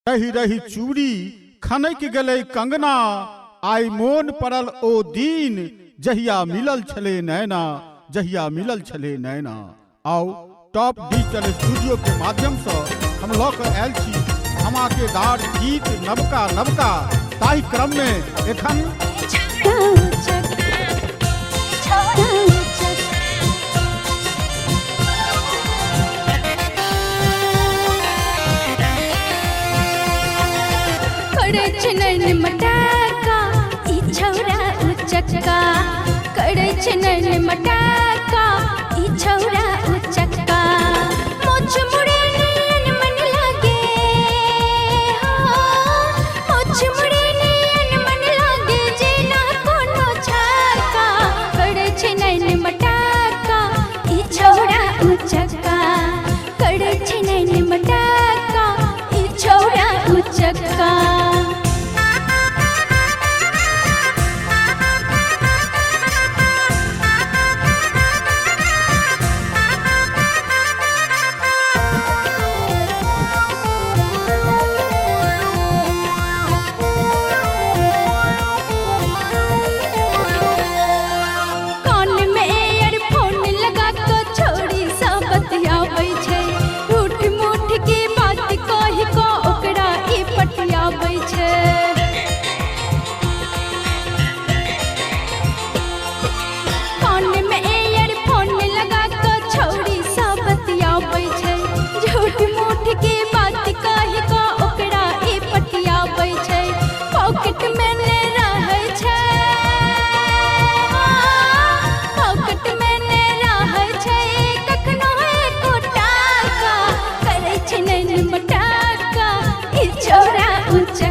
तही रही चूड़ी खनक गले कंगना आई मोन पड़ल ओ दीन जहिया मिलल छले नैना जहिया मिलल छले नैना। आओ टॉप डिजिटल स्टूडियो के माध्यम से हम लोग आयल छी धमाकेदार गीत नवका नवका ताहि क्रम में एखन मटाका ई छौरा उचक्का करे छै नैन मटाका ई छौरा उचक्का मोछ मुड़े नैन मन लागे हो मोछ मुड़े नैन मन लागे जेना कोनो छक्का करे छै नैन मटाका ई छौरा उचक्का करे छै नैन मटाका ई छौरा उचक्का। Ucha